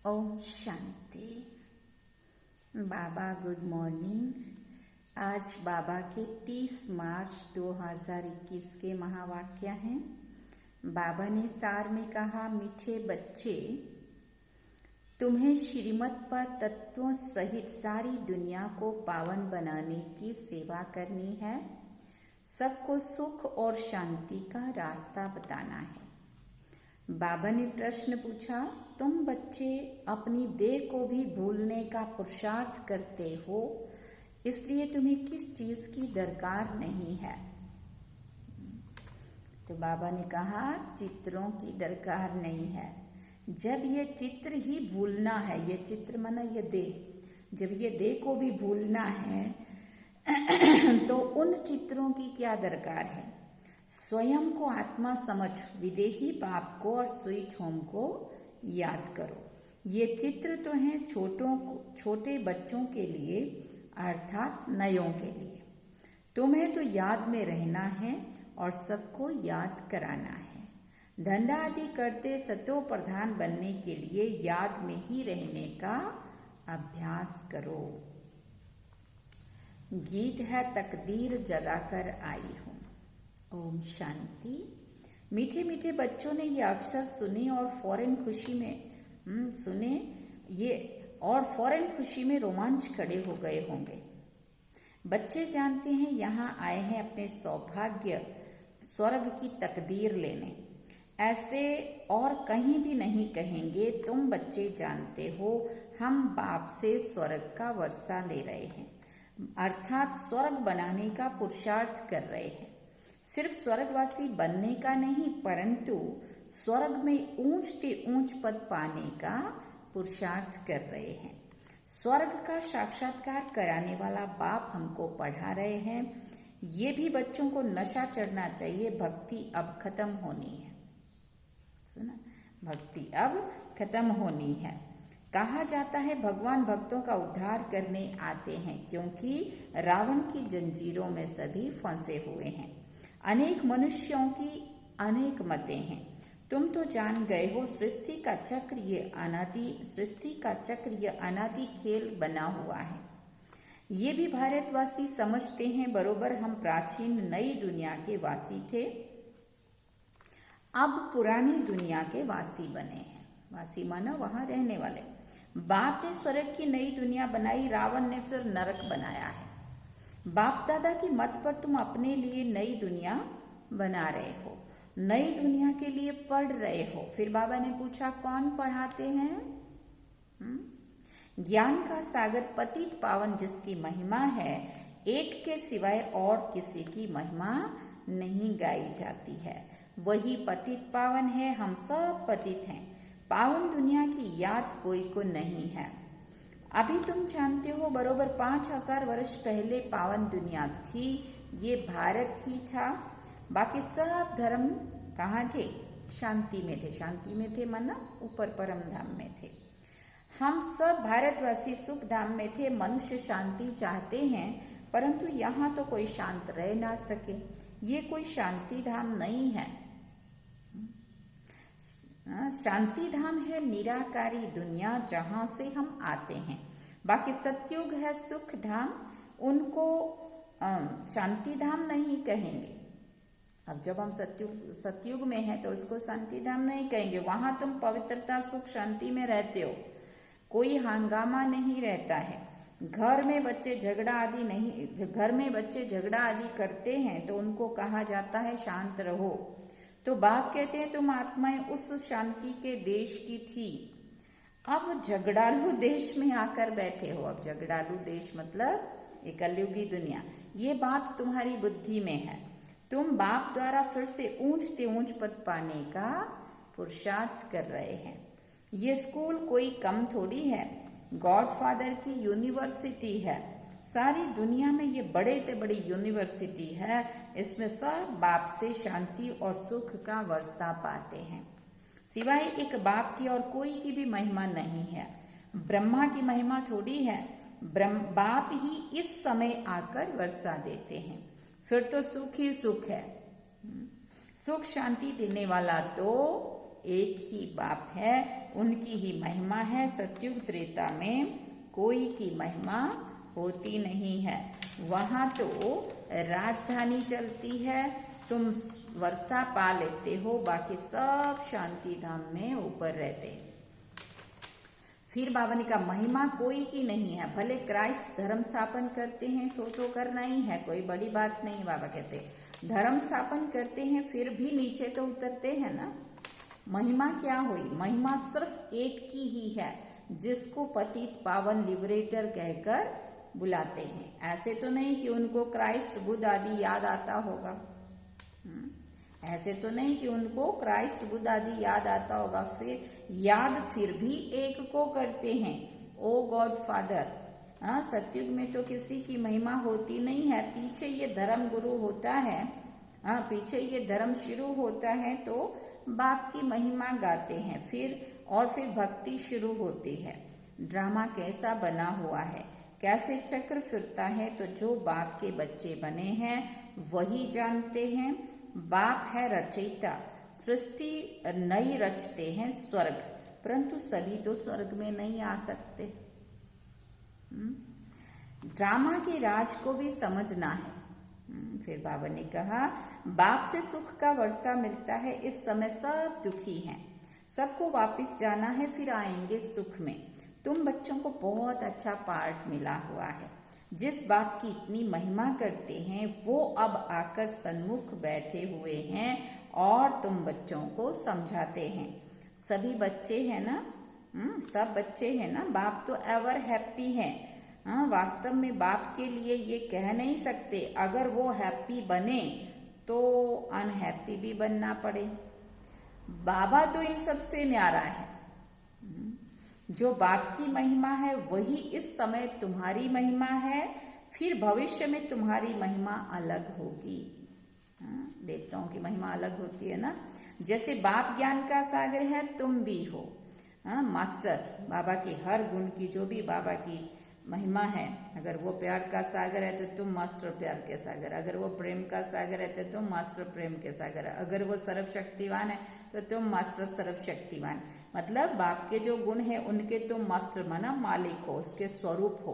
ओम शांति। बाबा good morning. आज बाबा के 30 मार्च 2021 के महावाक्य हैं। बाबा ने सार में कहा, मीठे बच्चे, तुम्हें श्रीमत पर तत्वों सहित सारी दुनिया को पावन बनाने की सेवा करनी है। सबको सुख और शांति का रास्ता बताना है। बाबा ने प्रश्न पूछा, तुम बच्चे अपनी देह को भी भूलने का पुरुषार्थ करते हो, इसलिए तुम्हें किस चीज की दरकार नहीं है। तो बाबा ने कहा, चित्रों की दरकार नहीं है। जब ये चित्र ही भूलना है, ये चित्र माना ये देह, जब ये देह को भी भूलना है तो उन चित्रों की क्या दरकार है। स्वयं को आत्मा समझ विदेही बाप को और स्वीट होम को याद करो। ये चित्र तो हैं छोटे बच्चों के लिए, अर्थात नयों के लिए। तुम्हें तो याद में रहना है और सबको याद कराना है। धंधा आदि करते सतो प्रधान बनने के लिए याद में ही रहने का अभ्यास करो। गीत है, तकदीर जगाकर आई हूं। ओम शांति। मीठे मीठे बच्चों ने ये अक्षर सुने और फौरन खुशी में रोमांच खड़े हो गए होंगे। बच्चे जानते हैं यहाँ आए हैं अपने सौभाग्य स्वर्ग की तकदीर लेने। ऐसे और कहीं भी नहीं कहेंगे। तुम बच्चे जानते हो, हम बाप से स्वर्ग का वर्षा ले रहे हैं, अर्थात स्वर्ग बनाने का पुरुषार्थ कर रहे हैं। सिर्फ स्वर्गवासी बनने का नहीं, परंतु स्वर्ग में ऊंच से ऊंच पद पाने का पुरुषार्थ कर रहे हैं। स्वर्ग का साक्षात्कार कराने वाला बाप हमको पढ़ा रहे हैं। ये भी बच्चों को नशा चढ़ना चाहिए। भक्ति अब खत्म होनी है। सुना, भक्ति अब खत्म होनी है। कहा जाता है भगवान भक्तों का उद्धार करने आते हैं, क्योंकि रावण की जंजीरों में सभी फंसे हुए हैं। अनेक मनुष्यों की अनेक मतें हैं। तुम तो जान गए हो, सृष्टि का चक्र ये अनादि खेल बना हुआ है। ये भी भारतवासी समझते हैं। बरोबर हम प्राचीन नई दुनिया के वासी थे, अब पुरानी दुनिया के वासी बने हैं। वासी माना वहां रहने वाले। बाप ने स्वर्ग की नई दुनिया बनाई, रावण ने फिर नरक बनाया है। बाप दादा की मत पर तुम अपने लिए नई दुनिया बना रहे हो, नई दुनिया के लिए पढ़ रहे हो। फिर बाबा ने पूछा, कौन पढ़ाते हैं? ज्ञान का सागर पतित पावन जिसकी महिमा है, एक के सिवाय और किसी की महिमा नहीं गाई जाती है। वही पतित पावन है। हम सब पतित हैं। पावन दुनिया की याद कोई को नहीं है। अभी तुम जानते हो, बरोबर 5000 वर्ष पहले पावन दुनिया थी। ये भारत ही था। बाकी सब धर्म कहाँ थे? शांति में थे। शांति में थे माना ऊपर परम धाम में थे। हम सब भारतवासी सुख धाम में थे। मनुष्य शांति चाहते हैं, परंतु यहाँ तो कोई शांत रह ना सके। ये कोई शांति धाम नहीं है। शांति धाम है निराकारी दुनिया, जहां से हम आते हैं। बाकी सतयुग है सुख धाम, उनको शांति धाम नहीं कहेंगे। अब जब हम सतयुग में हैं तो उसको शांति धाम नहीं कहेंगे। वहां तुम पवित्रता सुख शांति में रहते हो, कोई हंगामा नहीं रहता है। घर में बच्चे झगड़ा आदि करते हैं तो उनको कहा जाता है शांत रहो। तो बाप कहते हैं तुम आत्माएं उस शांति के देश की थी, अब झगड़ालू देश में आकर बैठे हो। अब झगड़ालू देश मतलब एक कलयुगी दुनिया। ये बात तुम्हारी बुद्धि में है। तुम बाप द्वारा फिर से ऊंच से ऊंच पद पाने का पुरुषार्थ कर रहे हैं। ये स्कूल कोई कम थोड़ी है, गॉडफादर की यूनिवर्सिटी है। सारी दुनिया में ये बड़े से बड़ी यूनिवर्सिटी है। इसमें सब बाप से शांति और सुख का वर्षा पाते हैं। सिवाय एक बाप की और कोई की भी महिमा नहीं है। ब्रह्मा की महिमा थोड़ी है। बाप ही इस समय आकर वर्षा देते हैं। फिर तो सुख ही सुख है। सुख शांति देने वाला तो एक ही बाप है, उनकी ही महिमा है। सतयुग त्रेता में कोई की महिमा होती नहीं है। वहां तो राजधानी चलती है, तुम वर्षा पा लेते हो, बाकी सब शांति धाम में ऊपर रहते। फिर बाबा ने कहा महिमा कोई की नहीं है, भले क्राइस्ट धर्म स्थापन करते हैं सो तो करना ही है, कोई बड़ी बात नहीं। बाबा कहते धर्म स्थापन करते हैं फिर भी नीचे तो उतरते हैं ना। महिमा क्या हुई? महिमा सिर्फ एक की ही है, जिसको पतित पावन लिबरेटर कहकर बुलाते हैं। ऐसे तो नहीं कि उनको क्राइस्ट बुद्ध आदि याद आता होगा, ऐसे तो नहीं कि उनको क्राइस्ट बुद्ध आदि याद आता होगा। फिर याद फिर भी एक को करते हैं, ओ गॉड फादर। सतयुग में तो किसी की महिमा होती नहीं है, पीछे ये धर्म गुरु होता है, पीछे ये धर्म शुरू होता है तो बाप की महिमा गाते हैं, फिर भक्ति शुरू होती है। ड्रामा कैसा बना हुआ है, कैसे चक्र फिरता है, तो जो बाप के बच्चे बने हैं वही जानते हैं। बाप है रचयिता, सृष्टि नई रचते हैं स्वर्ग, परंतु सभी तो स्वर्ग में नहीं आ सकते। ड्रामा के राज को भी समझना है। फिर बाबा ने कहा बाप से सुख का वर्षा मिलता है, इस समय सब दुखी हैं, सबको वापस जाना है, फिर आएंगे सुख में। तुम बच्चों को बहुत अच्छा पार्ट मिला हुआ है। जिस बाप की इतनी महिमा करते हैं वो अब आकर सन्मुख बैठे हुए हैं और तुम बच्चों को समझाते हैं। सभी बच्चे हैं ना, सब बच्चे हैं ना। बाप तो एवर हैप्पी है। वास्तव में बाप के लिए ये कह नहीं सकते, अगर वो हैप्पी बने तो अनहैप्पी भी बनना पड़े। बाबा तो इन सबसे न्यारा है। जो बाप की महिमा है वही इस समय तुम्हारी महिमा है, फिर भविष्य में तुम्हारी महिमा अलग होगी। देवताओं की महिमा अलग होती है ना। जैसे बाप ज्ञान का सागर है, तुम भी हो मास्टर। बाबा के हर गुण की, जो भी बाबा की महिमा है, अगर वो प्यार का सागर है तो तुम मास्टर प्यार के सागर, अगर वो प्रेम का सागर है तो तुम मास्टर प्रेम के सागर, अगर वो सर्वशक्तिवान है तो तुम मास्टर सर्वशक्तिवान। मतलब बाप के जो गुण है उनके तुम मास्टर माना मालिक हो, उसके स्वरूप हो।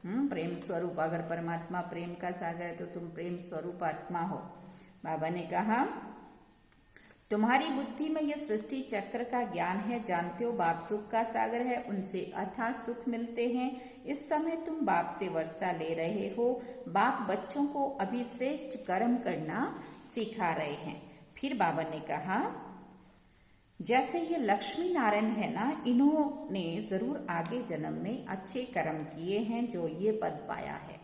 प्रेम स्वरूप, अगर परमात्मा प्रेम का सागर है तो तुम प्रेम स्वरूप आत्मा हो। बाबा ने कहा तुम्हारी बुद्धि में यह सृष्टि चक्र का ज्ञान है, जानते हो बाप सुख का सागर है, उनसे अथाह सुख मिलते हैं। इस समय तुम बाप से वर्षा ले रहे हो। बाप बच्चों को अभी श्रेष्ठ कर्म करना सिखा रहे हैं। फिर बाबा ने कहा जैसे ये लक्ष्मी नारायण है ना, इन्होंने जरूर आगे जन्म में अच्छे कर्म किए हैं जो ये पद पाया है।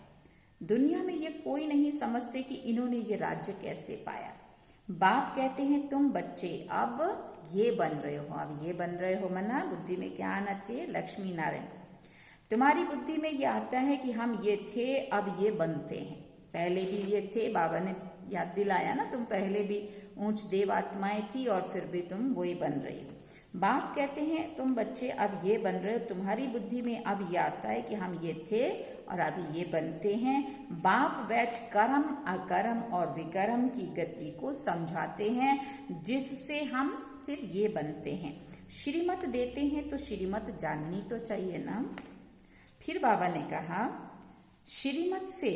दुनिया में ये कोई नहीं समझते कि इन्होंने ये राज्य कैसे पाया। बाप कहते हैं तुम बच्चे अब ये बन रहे हो, अब ये बन रहे हो, मना बुद्धि में क्या आना चाहिए? लक्ष्मी नारायण। तुम्हारी बुद्धि में ये आता है कि हम ये थे, अब ये बनते हैं। पहले भी ये थे, बाबा ने याद दिलाया ना, तुम पहले भी ऊंच देव आत्माएं थी और फिर भी तुम वही बन रही हो। बाप कहते हैं तुम बच्चे अब ये बन रहे हो। तुम्हारी बुद्धि में अब ये आता है कि हम ये थे और अभी ये बनते हैं। बाप बैठ कर्म, अकर्म और विकर्म की गति को समझाते हैं, जिससे हम फिर ये बनते हैं। श्रीमत देते हैं तो श्रीमत जाननी तो चाहिए ना। फिर बाबा ने कहा श्रीमत से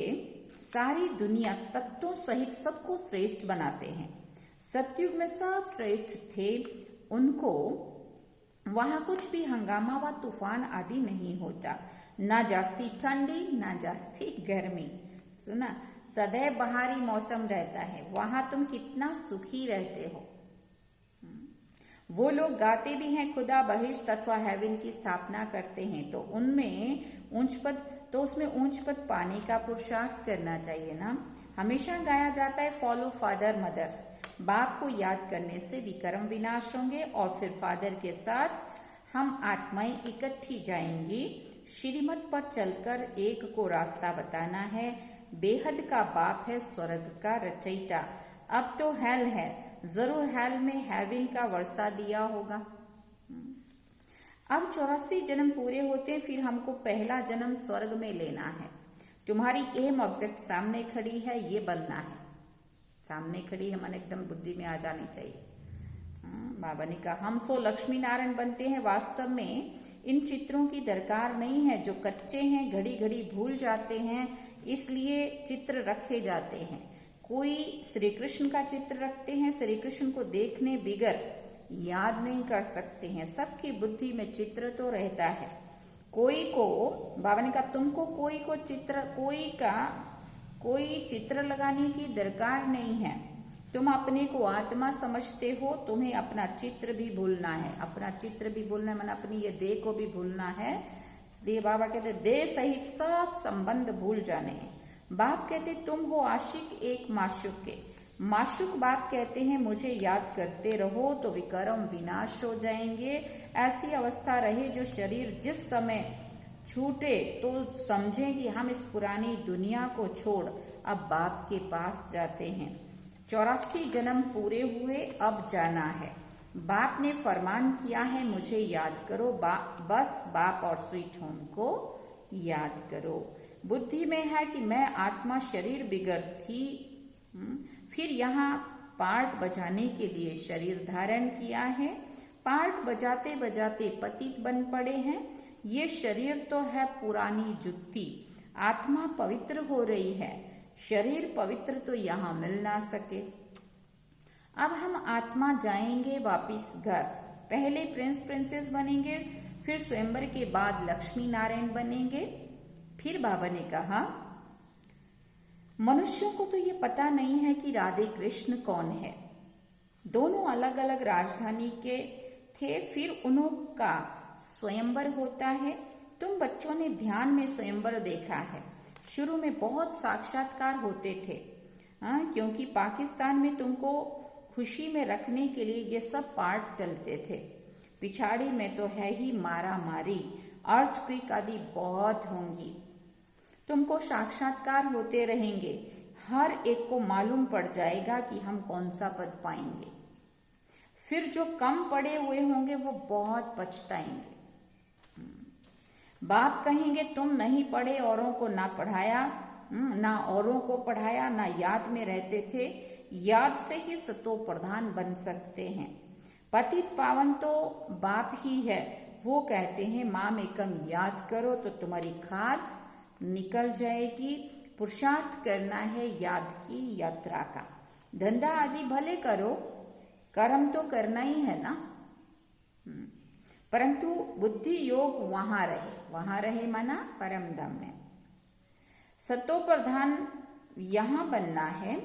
सारी दुनिया तत्वों सहित सबको श्रेष्ठ बनाते हैं। सतयुग में सब श्रेष्ठ थे, उनको वहां कुछ भी हंगामा व तूफान आदि नहीं होता, ना जास्ती ठंडी ना जास्ती गर्मी। सुना, सदैव बहारी मौसम रहता है, वहां तुम कितना सुखी रहते हो। वो लोग गाते भी हैं खुदा बहिष्ठ अथवा हेवन की स्थापना करते हैं, तो उसमें ऊंच पद पाने का पुरुषार्थ करना चाहिए ना। हमेशा गाया जाता है फॉलो फादर मदर। बाप को याद करने से विकर्म विनाश होंगे और फिर फादर के साथ हम आत्माएं इकट्ठी जाएंगी। श्रीमत पर चलकर एक को रास्ता बताना है। बेहद का बाप है स्वर्ग का रचयिता। अब तो हेल है, जरूर हेल में हेवन का वर्षा दिया होगा। अब 84 जन्म पूरे होते, फिर हमको पहला जन्म स्वर्ग में लेना है। तुम्हारी एम ऑब्जेक्ट सामने खड़ी है, ये बनना है। सामने खड़ी है मन एकदम बुद्धि में आ जानी चाहिए। बाबा ने कहा हम सो लक्ष्मी नारायण बनते हैं, वास्तव में इन चित्रों की दरकार नहीं है। जो कच्चे हैं घड़ी घड़ी भूल जाते हैं, इसलिए चित्र रखे जाते हैं। कोई श्री कृष्ण का चित्र रखते हैं, श्री कृष्ण को देखने बिगर याद नहीं कर सकते हैं। सबकी बुद्धि में चित्र तो रहता है। कोई को, बाबा ने कहा तुमको कोई चित्र लगाने की दरकार नहीं है। तुम अपने को आत्मा समझते हो, तुम्हें अपना चित्र भी भूलना है। अपना चित्र भी भूलना है मन अपनी ये देह को भी भूलना है। इसलिए बाबा कहते देह सहित सब संबंध भूल जाने हैं। बाप कहते तुम हो आशिक एक माशुक के। माशुक बाप कहते हैं मुझे याद करते रहो तो विकर्म विनाश हो जाएंगे। ऐसी अवस्था रहे जो शरीर जिस समय छूटे तो समझें कि हम इस पुरानी दुनिया को छोड़ अब बाप के पास जाते हैं। 84 जन्म पूरे हुए, अब जाना है। बाप ने फरमान किया है मुझे याद करो, बस बाप और स्वीट होम को याद करो। बुद्धि में है कि मैं आत्मा शरीर बिगड़ थी, फिर यहाँ पार्ट बजाने के लिए शरीर धारण किया है। पार्ट बजाते बजाते पतित बन पड़े हैं। ये शरीर तो है पुरानी जुत्ती, आत्मा पवित्र हो रही है, शरीर पवित्र तो यहाँ मिल ना सके। अब हम आत्मा जाएंगे वापिस घर। पहले प्रिंस प्रिंसेस बनेंगे, फिर स्वयंवर के बाद लक्ष्मी नारायण बनेंगे। फिर बाबा ने कहा मनुष्यों को तो ये पता नहीं है कि राधे कृष्ण कौन है। दोनों अलग अलग राजधानी के थे, फिर उनका स्वयंवर होता है। तुम बच्चों ने ध्यान में स्वयंवर देखा है। शुरू में बहुत साक्षात्कार होते थे, क्योंकि पाकिस्तान में तुमको खुशी में रखने के लिए ये सब पार्ट चलते थे। पिछाड़ी में तो है ही मारा मारी, अर्थक्वेक आदि बहुत होंगी। तुमको साक्षात्कार होते रहेंगे, हर एक को मालूम पड़ जाएगा कि हम कौन सा पद पाएंगे। फिर जो कम पड़े हुए होंगे वो बहुत पछताएंगे। बाप कहेंगे तुम नहीं पढ़े, औरों को ना पढ़ाया, ना औरों को पढ़ाया, ना याद में रहते थे। याद से ही सतो प्रधान बन सकते हैं। पतित पावन तो बाप ही है। वो कहते हैं माम एकम याद करो तो तुम्हारी खाद निकल जाएगी। पुरुषार्थ करना है याद की यात्रा का। धंधा आदि भले करो, कर्म तो करना ही है ना, परंतु बुद्धि योग वहां रहे माना परम धाम में। सतो प्रधान यहां बनना है।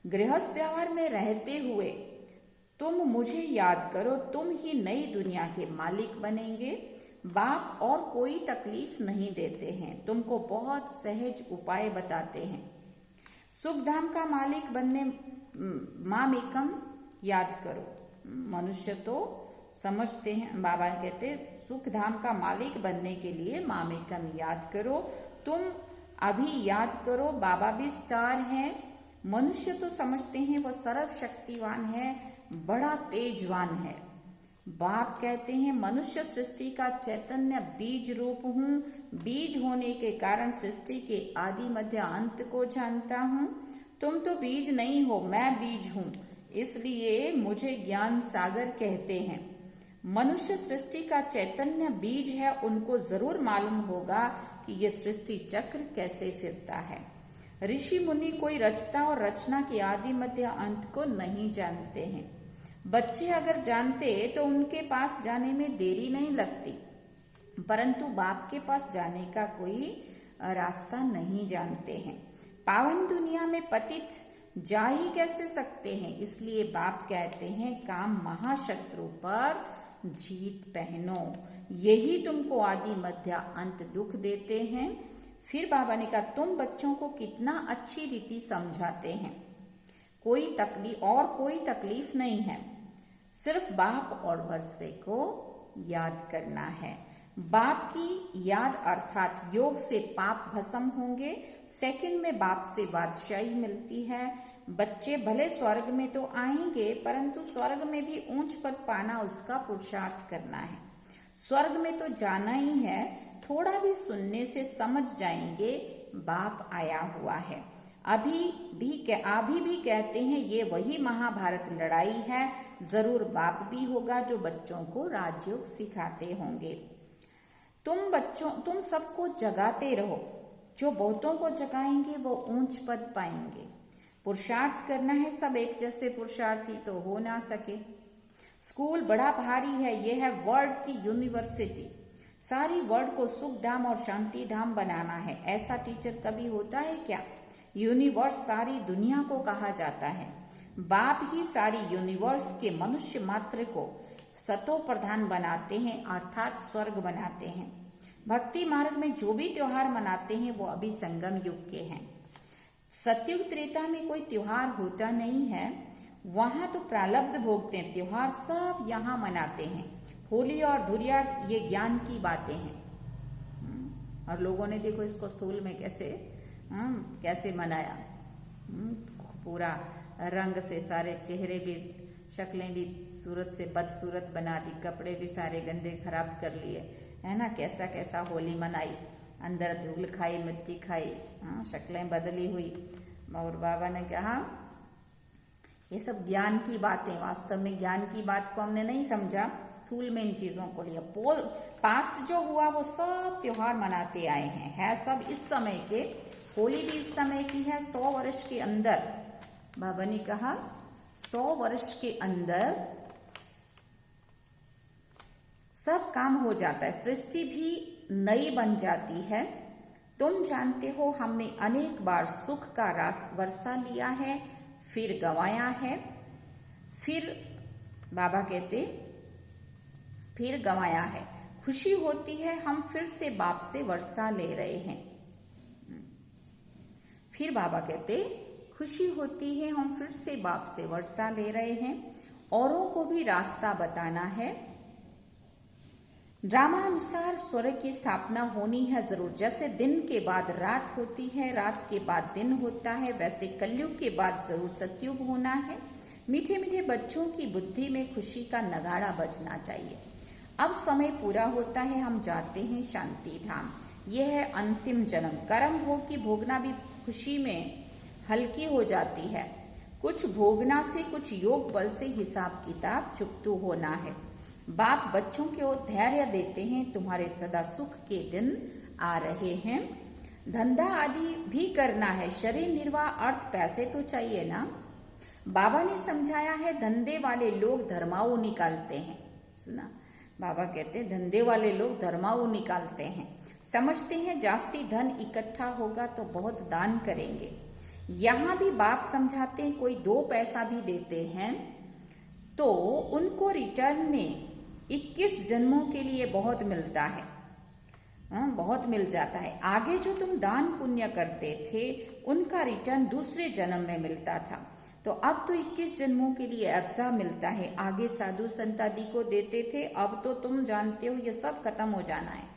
गृहस्थ व्यवहार में रहते हुए तुम मुझे याद करो, तुम ही नई दुनिया के मालिक बनेंगे। बाप और कोई तकलीफ नहीं देते हैं, तुमको बहुत सहज उपाय बताते हैं। सुख धाम का मालिक बनने माम एकम याद करो। मनुष्य तो समझते हैं, बाबा कहते सुख धाम का मालिक बनने के लिए माम एकम याद करो। तुम अभी याद करो, बाबा भी स्टार हैं। मनुष्य तो समझते हैं वो सर्वशक्तिवान है, बड़ा तेजवान है। बाप कहते हैं मनुष्य सृष्टि का चैतन्य बीज रूप हूँ। बीज होने के कारण सृष्टि के आदि मध्य अंत को जानता हूँ। तुम तो बीज नहीं हो, मैं बीज हूँ, इसलिए मुझे ज्ञान सागर कहते हैं। मनुष्य सृष्टि का चैतन्य बीज है, उनको जरूर मालूम होगा कि ये सृष्टि चक्र कैसे फिरता है। ऋषि मुनि कोई रचता और रचना के आदि मध्य अंत को नहीं जानते हैं। बच्चे अगर जानते तो उनके पास जाने में देरी नहीं लगती, परंतु बाप के पास जाने का कोई रास्ता नहीं जानते हैं। पावन दुनिया में पतित जा ही कैसे सकते हैं, इसलिए बाप कहते हैं काम महाशत्रु पर जीत पहनो। यही तुमको आदि मध्य अंत दुख देते हैं। फिर बाबा ने कहा तुम बच्चों को कितना अच्छी रीति समझाते हैं। कोई तकलीफ नहीं है, सिर्फ बाप और वर्षे को याद करना है। बाप की याद अर्थात योग से पाप भस्म होंगे। सेकंड में बाप से बादशाही मिलती है। बच्चे भले स्वर्ग में तो आएंगे, परंतु स्वर्ग में भी ऊंच पद पाना उसका पुरुषार्थ करना है। स्वर्ग में तो जाना ही है, थोड़ा भी सुनने से समझ जाएंगे बाप आया हुआ है। अभी भी कहते हैं ये वही महाभारत लड़ाई है। जरूर बाप भी होगा जो बच्चों को राजयोग सिखाते होंगे। तुम सबको जगाते रहो, जो बहुतों को जगाएंगे वो ऊंच पद पाएंगे। पुरुषार्थ करना है, सब एक जैसे पुरुषार्थी तो हो ना सके। स्कूल बड़ा भारी है, ये है वर्ल्ड की यूनिवर्सिटी। सारी वर्ल्ड को सुख धाम और शांति धाम बनाना है। ऐसा टीचर कभी होता है क्या? यूनिवर्स सारी दुनिया को कहा जाता है। बाप ही सारी यूनिवर्स के मनुष्य मात्र को सतो प्रधान बनाते हैं, अर्थात स्वर्ग बनाते हैं। भक्ति मार्ग में जो भी त्योहार मनाते हैं वो अभी संगम युग के हैं। सतयुग त्रेता में कोई त्योहार होता नहीं है, वहां तो प्रारब्ध भोगते हैं। त्योहार सब यहाँ मनाते हैं। होली और धुरिया ये ज्ञान की बातें हैं। और लोगों ने देखो इसको स्थूल में कैसे मनाया। पूरा रंग से सारे चेहरे भी, शक्लें भी सूरत से बदसूरत बना दी, कपड़े भी सारे गंदे खराब कर लिए, है ना। कैसा कैसा होली मनाई, अंदर धूल खाई, मिट्टी खाई, शक्लें बदली हुई। और बाबा ने कहा ये सब ज्ञान की बातें, वास्तव में ज्ञान की बात को हमने नहीं समझा, स्थूल में इन चीजों को लिया। पास्ट जो हुआ वो सब त्योहार मनाते आए हैं, है सब इस समय के। होली भी इस समय की है। 100 वर्ष के अंदर, बाबा ने कहा 100 वर्ष के अंदर सब काम हो जाता है, सृष्टि भी नई बन जाती है। तुम जानते हो हमने अनेक बार सुख का वर्षा लिया है, फिर गंवाया है। फिर बाबा कहते फिर गंवाया है। खुशी होती है हम फिर से बाप से वर्षा ले रहे हैं। फिर बाबा कहते खुशी होती है हम फिर से बाप से वर्षा ले रहे हैं। औरों को भी रास्ता बताना है। ड्रामानुसार स्वर्ग की स्थापना होनी है जरूर। जैसे दिन के बाद रात होती है, रात के बाद दिन होता है, वैसे कलयुग के बाद जरूर सतयुग होना है। मीठे मीठे बच्चों की बुद्धि में खुशी का नगाड़ा बजना चाहिए। अब समय पूरा होता है, हम जाते हैं शांति धाम। यह है अंतिम जन्म। कर्म भोग की भोगना भी खुशी में हल्की हो जाती है। कुछ भोगना से, कुछ योग बल से हिसाब किताब चुकतू होना है। बाप बच्चों को धैर्य देते हैं, तुम्हारे सदा सुख के दिन आ रहे हैं। धंधा आदि भी करना है, शरीर निर्वाह अर्थ पैसे तो चाहिए ना। बाबा ने समझाया है धंधे वाले लोग धर्माऊ निकालते हैं। सुना, बाबा कहते धंधे वाले लोग धर्माऊ निकालते हैं। समझते हैं जास्ती धन इकट्ठा होगा तो बहुत दान करेंगे। यहाँ भी बाप समझाते हैं कोई 2 पैसा भी देते हैं तो उनको रिटर्न में 21 जन्मों के लिए बहुत मिलता है, बहुत मिल जाता है। आगे जो तुम दान पुण्य करते थे उनका रिटर्न दूसरे जन्म में मिलता था, तो अब तो 21 जन्मों के लिए अब्जा मिलता है। आगे साधु संत आदि को देते थे, अब तो तुम जानते हो ये सब खत्म हो जाना है।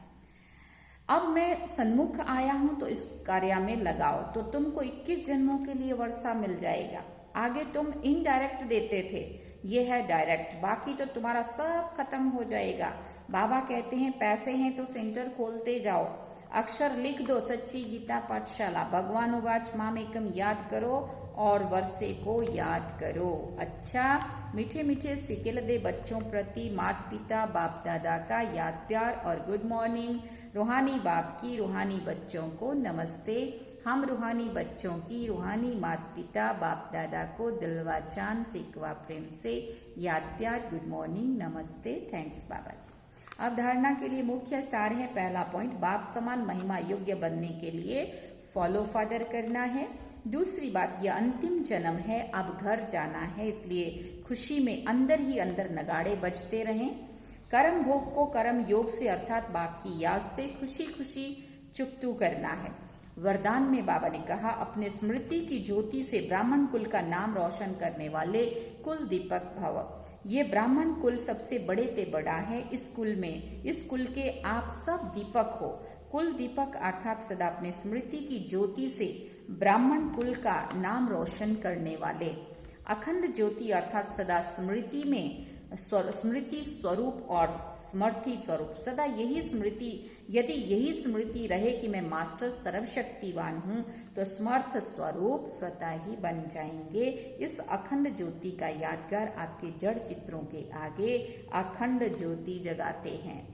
अब मैं सन्मुख आया हूं तो इस कार्य में लगाओ, तो तुमको 21 जन्मों के लिए वर्षा मिल जाएगा। आगे तुम इनडायरेक्ट देते थे, ये है डायरेक्ट, बाकी तो तुम्हारा सब खत्म हो जाएगा। बाबा कहते हैं पैसे हैं तो सेंटर खोलते जाओ, अक्षर लिख दो, सच्ची गीता पाठशाला। भगवान उवाच माम एकम याद करो और वर्षे को याद करो। अच्छा, मीठे मीठे सिकिल दे बच्चों प्रति माता पिता बाप दादा का याद प्यार और गुड मॉर्निंग। रूहानी बाप की रूहानी बच्चों को नमस्ते। हम रूहानी बच्चों की रूहानी माता पिता बाप दादा को दिलवा चांद सिकवा प्रेम से याद प्यार, गुड मॉर्निंग, नमस्ते, थैंक्स बाबा जी। अब धारणा के लिए मुख्य सार है। पहला पॉइंट, बाप समान महिमा योग्य बनने के लिए फॉलो फादर करना है। दूसरी बात, यह अंतिम जन्म है, अब घर जाना है, इसलिए खुशी में अंदर ही अंदर नगाड़े बजते रहें। कर्म भोग को कर्म योग से अर्थात बाप की याद से खुशी खुशी चुकतू करना है। वरदान में बाबा ने कहा, अपने स्मृति की ज्योति से ब्राह्मण कुल का नाम रोशन करने वाले कुल दीपक भव। ये ब्राह्मण कुल सबसे बड़े ते बड़ा है। इस कुल के आप सब दीपक हो। कुल दीपक अर्थात सदा अपने स्मृति की ज्योति से ब्राह्मण कुल का नाम रोशन करने वाले। अखंड ज्योति अर्थात सदा स्मृति में स्मृति स्वरूप और समर्थी स्वरूप, सदा यही स्मृति, यदि यही स्मृति रहे कि मैं मास्टर सर्वशक्तिवान हूँ, तो समर्थ स्वरूप स्वतः ही बन जाएंगे। इस अखंड ज्योति का यादगार आपके जड़ चित्रों के आगे अखंड ज्योति जगाते हैं।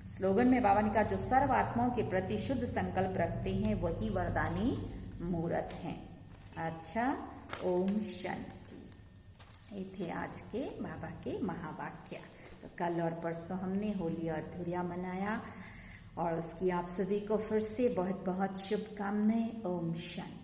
स्लोगन में बाबा ने कहा, जो सर्व आत्माओं के प्रति शुद्ध संकल्प रखते हैं वही वरदानी मूर्त हैं। अच्छा, ओम शांति। ये थे आज के बाबा के महावाक्य। तो कल और परसों हमने होली और धुरिया मनाया, और उसकी आप सभी को फिर से बहुत बहुत शुभकामनाएं। ओम शांति।